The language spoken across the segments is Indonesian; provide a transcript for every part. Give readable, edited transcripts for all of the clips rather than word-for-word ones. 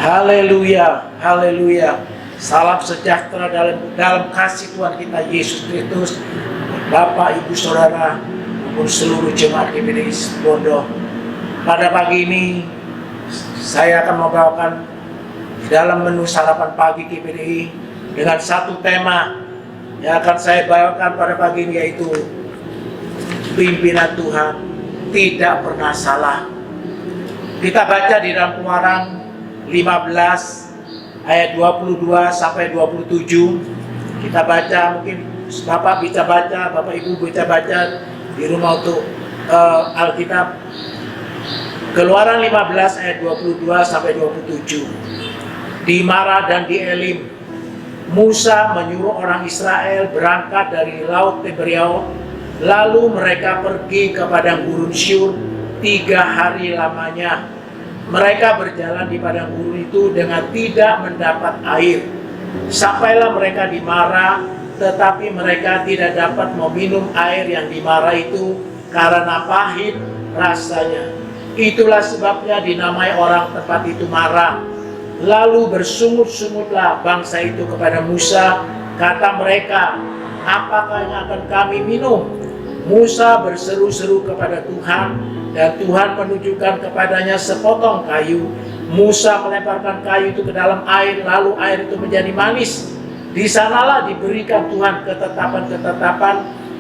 Haleluya, haleluya. Salam sejahtera dalam kasih Tuhan kita Yesus Kristus, Bapak, Ibu, Saudara, maupun seluruh jemaat GPDI Situbondo. Pada pagi ini saya akan membawakan di dalam menu sarapan pagi GPDI dengan satu tema yang akan saya bawakan pada pagi ini, yaitu pimpinan Tuhan tidak pernah salah. Kita baca di dalam Keluaran 15 ayat 22 sampai 27. Kita baca, mungkin Bapak bisa baca, Bapak Ibu bisa baca di rumah untuk Alkitab. Keluaran 15 ayat 22 sampai 27. Di Mara dan di Elim, Musa menyuruh orang Israel berangkat dari Laut Tiberia, lalu mereka pergi ke padang gurun Syur 3 hari lamanya. Mereka berjalan di padang gurun itu dengan tidak mendapat air. Sampailah mereka di Mara, tetapi mereka tidak dapat meminum air yang di Mara itu karena pahit rasanya. Itulah sebabnya dinamai orang tempat itu Mara. Lalu bersungut-sungutlah bangsa itu kepada Musa. Kata mereka, apakah yang akan kami minum? Musa berseru-seru kepada Tuhan, dan Tuhan menunjukkan kepadanya sepotong kayu. Musa melemparkan kayu itu ke dalam air, lalu air itu menjadi manis. Di sanalah diberikan Tuhan ketetapan-ketetapan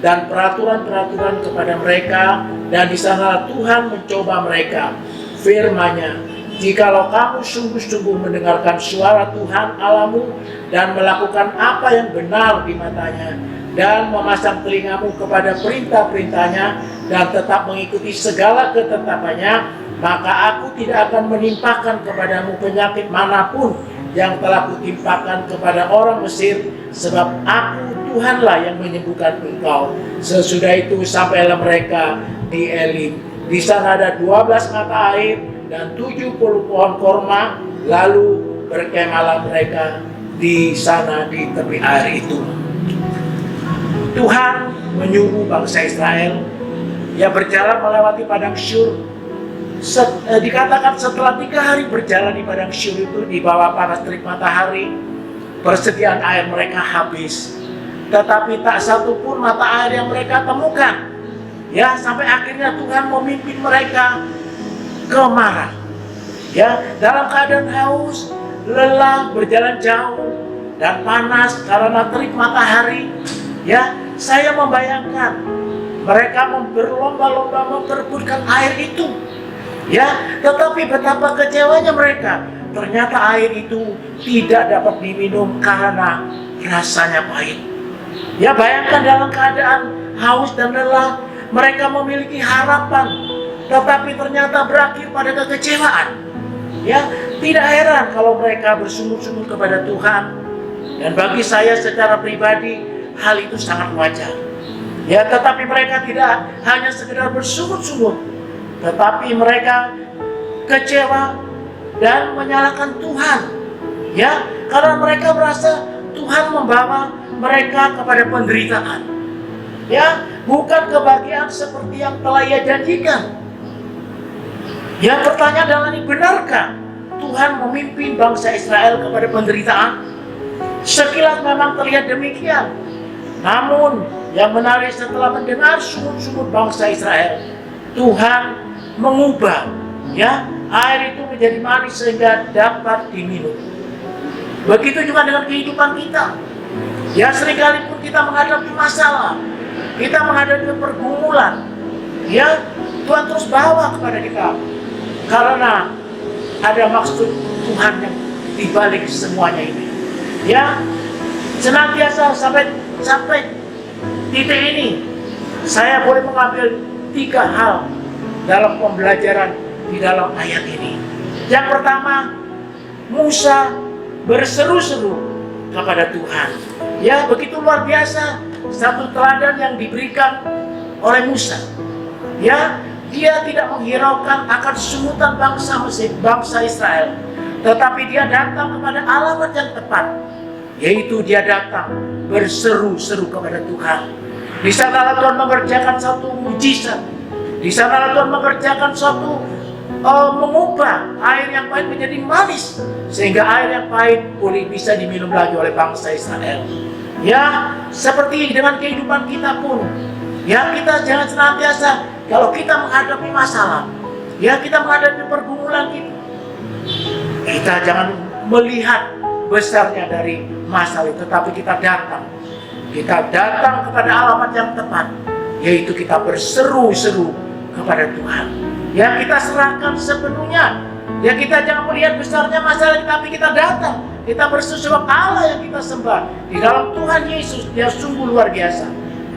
dan peraturan-peraturan kepada mereka, dan di sanalah Tuhan mencoba mereka. Firman-Nya, jikalau kamu sungguh-sungguh mendengarkan suara Tuhan Allahmu dan melakukan apa yang benar di matanya, dan memasang telingamu kepada perintah-perintahnya dan tetap mengikuti segala ketetapannya, maka aku tidak akan menimpakan kepadamu penyakit manapun yang telah kutimpakan kepada orang Mesir, sebab aku Tuhanlah yang menyembuhkan engkau. Sesudah itu sampailah mereka di Elim. Di sana ada 12 mata air dan 70 pohon korma. Lalu berkemahlah mereka di sana di tepi air itu. Tuhan menyuruh bangsa Israel yang berjalan melewati padang Syur. Dikatakan setelah 3 hari berjalan di padang Syur itu, di bawah panas terik matahari, persediaan air mereka habis. Tetapi tak satu pun mata air yang mereka temukan. Ya, sampai akhirnya Tuhan memimpin mereka ke Mara. Ya, dalam keadaan haus, lelah, berjalan jauh dan panas karena terik matahari. Ya, saya membayangkan mereka berlomba-lomba memperebutkan air itu. Ya, tetapi betapa kecewanya mereka. Ternyata air itu tidak dapat diminum karena rasanya pahit. Ya, bayangkan dalam keadaan haus dan lelah, mereka memiliki harapan, tetapi ternyata berakhir pada kekecewaan. Ya, tidak heran kalau mereka bersungut-sungut kepada Tuhan. Dan bagi saya secara pribadi, hal itu sangat wajar. Ya, tetapi mereka tidak hanya sekedar bersungut-sungut, tetapi mereka kecewa dan menyalahkan Tuhan. Ya, karena mereka merasa Tuhan membawa mereka kepada penderitaan. Ya, bukan kebahagiaan seperti yang telah Ia janjikan. Yang pertanyaan adalah, benarkah Tuhan memimpin bangsa Israel kepada penderitaan? Sekilas memang terlihat demikian. Namun yang menarik, setelah mendengar sungut-sungut bangsa Israel, Tuhan mengubah air itu menjadi manis sehingga dapat diminum. Begitu juga dengan kehidupan kita. Ya, seringkali pun kita menghadapi masalah, kita menghadapi pergumulan. Ya, Tuhan terus bawa kepada kita karena ada maksud Tuhan yang dibalik semuanya ini. Ya, senantiasa sampai titik ini saya boleh mengambil 3 hal dalam pembelajaran di dalam ayat ini. Yang pertama, Musa berseru-seru kepada Tuhan. Ya, begitu luar biasa satu teladan yang diberikan oleh Musa. Ya, dia tidak menghiraukan akan sungutan bangsa Israel, tetapi dia datang kepada alamat yang tepat, yaitu dia datang berseru-seru kepada Tuhan. Di sana Tuhan mengerjakan satu mujizat. Di sana Tuhan mengerjakan suatu mengubah air yang pahit menjadi manis, sehingga air yang pahit boleh bisa diminum lagi oleh bangsa Israel. Ya, seperti dengan kehidupan kita pun, ya kita jangan senantiasa kalau kita menghadapi masalah, ya kita menghadapi pergumulan kita jangan melihat besarnya dari masalah itu, tetapi kita datang kepada alamat yang tepat, yaitu kita berseru-seru kepada Tuhan. Ya kita serahkan sepenuhnya. Ya kita jangan melihat besarnya masalah, tapi kita datang. Kita berseru Allah yang kita sembah. Di dalam Tuhan Yesus, Dia sungguh luar biasa.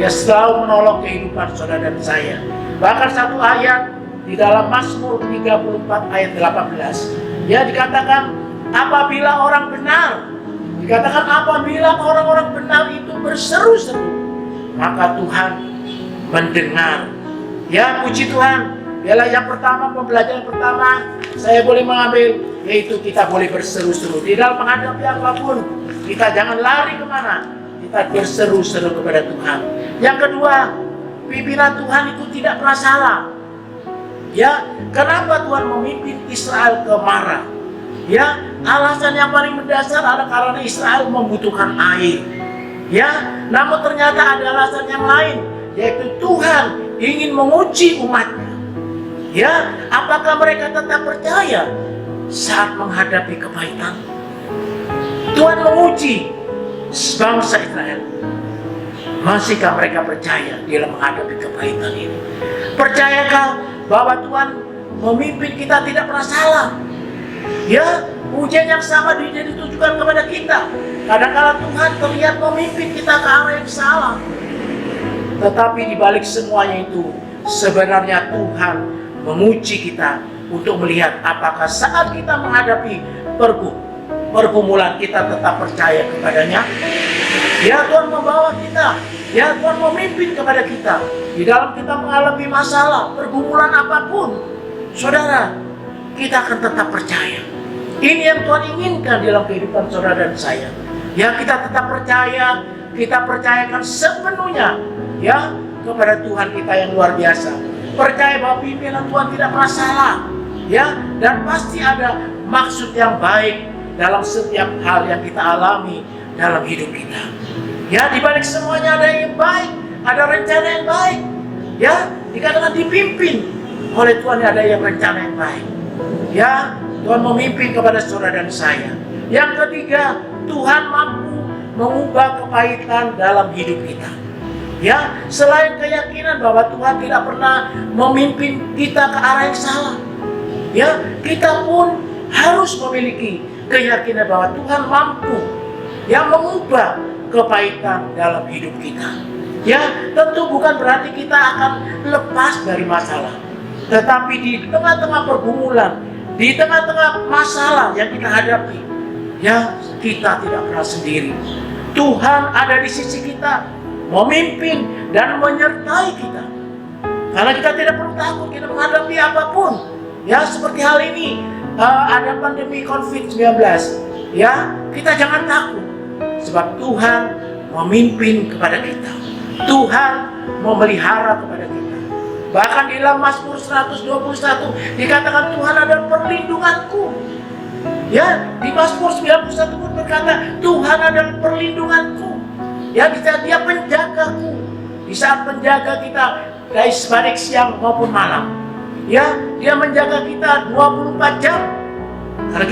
Dia selalu menolong kehidupan saudara dan saya. Bahkan satu ayat di dalam Mazmur 34 ayat 18. Ya dikatakan apabila orang benar, orang-orang benar itu berseru-seru, maka Tuhan mendengar. Ya puji Tuhan. Ialah yang pertama, pembelajaran pertama saya boleh mengambil, yaitu kita boleh berseru-seru di dalam menghadapi apapun. Kita jangan lari kemana, kita berseru-seru kepada Tuhan. Yang kedua, pimpinan Tuhan itu tidak pernah salah. Ya, kenapa Tuhan memimpin Israel ke Marah? Ya, alasan yang paling mendasar adalah karena Israel membutuhkan air. Ya, namun ternyata ada alasan yang lain, yaitu Tuhan ingin menguji umatnya. Ya, apakah mereka tetap percaya saat menghadapi kepahitan? Tuhan menguji bangsa Israel. Masihkah mereka percaya dalam menghadapi kepahitan ini? Percayakah bahwa Tuhan memimpin kita tidak pernah salah? Ya, ujian yang sama ditujukan kepada kita. Kadang-kala Tuhan terlihat memimpin kita ke arah yang salah. Tetapi di balik semuanya itu, sebenarnya Tuhan menguji kita untuk melihat apakah saat kita menghadapi pergumulan kita tetap percaya kepadanya. Ya, Tuhan membawa kita, ya Tuhan memimpin kepada kita di dalam kita mengalami masalah, pergumulan apapun. Saudara, kita akan tetap percaya. Ini yang Tuhan inginkan dalam kehidupan saudara dan saya. Ya, kita tetap percaya, kita percayakan sepenuhnya ya kepada Tuhan kita yang luar biasa. Percaya bahwa pimpinan Tuhan tidak pernah salah, ya, dan pasti ada maksud yang baik dalam setiap hal yang kita alami dalam hidup kita. Ya, di balik semuanya ada yang baik, ada rencana yang baik. Ya, dikatakan dipimpin oleh Tuhan ada yang rencana yang baik. Ya, Tuhan memimpin kepada saudara dan saya. Yang ketiga, Tuhan mampu mengubah kepahitan dalam hidup kita. Ya, selain keyakinan bahwa Tuhan tidak pernah memimpin kita ke arah yang salah, ya, kita pun harus memiliki keyakinan bahwa Tuhan mampu yang mengubah kepahitan dalam hidup kita. Ya, tentu bukan berarti kita akan lepas dari masalah, tetapi di tengah-tengah pergumulan, di tengah-tengah masalah yang kita hadapi, ya, kita tidak pernah sendiri. Tuhan ada di sisi kita, memimpin dan menyertai kita. Karena kita tidak perlu takut kita menghadapi apapun. Ya, seperti hal ini, ada pandemi COVID-19. Ya, kita jangan takut. Sebab Tuhan memimpin kepada kita. Tuhan memelihara kepada kita. Bahkan di dalam Mazmur 121 dikatakan Tuhan adalah perlindunganku. Ya, di Mazmur 91 pun berkata Tuhan adalah perlindunganku. Ya, dia penjagaku di saat menjaga kita baik siang maupun malam. Ya, dia menjaga kita 24 jam. Karena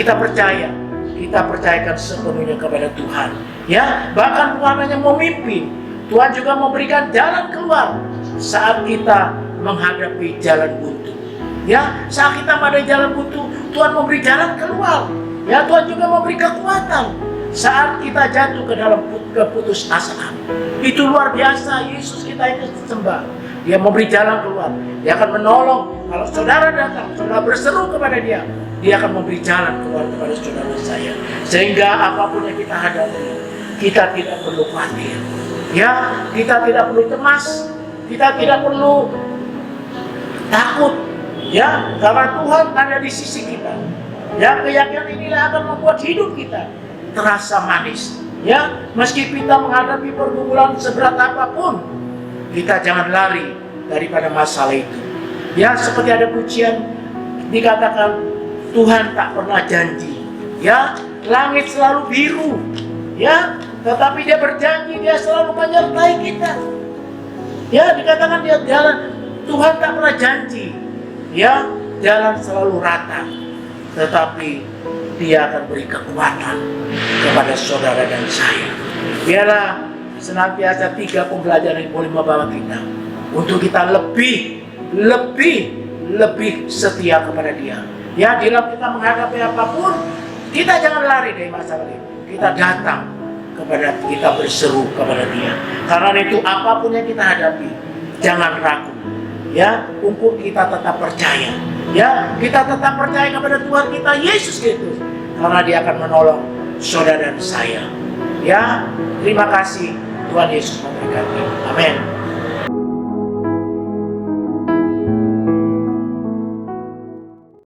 kita percayakan sepenuhnya kepada Tuhan. Ya, bahkan Tuhan hanya memimpin. Tuhan juga memberikan jalan keluar saat kita menghadapi jalan buntu. Ya, saat kita pada jalan buntu, Tuhan memberi jalan keluar. Ya, Tuhan juga memberi kekuatan saat kita jatuh ke dalam keputusasaan. Itu luar biasa. Yesus kita ini sembah, Dia memberi jalan keluar. Dia akan menolong. Kalau saudara datang, saudara berseru kepada Dia, Dia akan memberi jalan keluar kepada saudara saya. Sehingga apapun yang kita hadapi, kita tidak perlu khawatir. Ya, kita tidak perlu cemas, kita tidak perlu takut. Ya, karena Tuhan ada di sisi kita. Ya, keyakinan inilah akan membuat hidup kita terasa manis. Ya, meski kita menghadapi pergumulan seberat apapun, kita jangan lari daripada masalah itu. Ya, seperti ada pujian dikatakan Tuhan tak pernah janji, ya, langit selalu biru, ya, tetapi dia berjanji dia selalu menyertai kita. Ya, dikatakan dia jalan, Tuhan tak pernah janji, ya, jalan selalu rata, tetapi dia akan beri kekuatan kepada saudara dan saya. Biarlah senantiasa 3 pembelajaran yang boleh membawa kita untuk kita lebih setia kepada dia. Ya, dalam kita menghadapi apapun, kita jangan lari dari masalah itu. Kita datang kepada, kita berseru kepada dia. Karena itu apapun yang kita hadapi, jangan ragu. Ya, untuk kita tetap percaya. Ya, kita tetap percaya kepada Tuhan kita Yesus Kristus. Karena dia akan menolong saudara dan saya. Ya, terima kasih. Tuhan Yesus memberkati. Amin.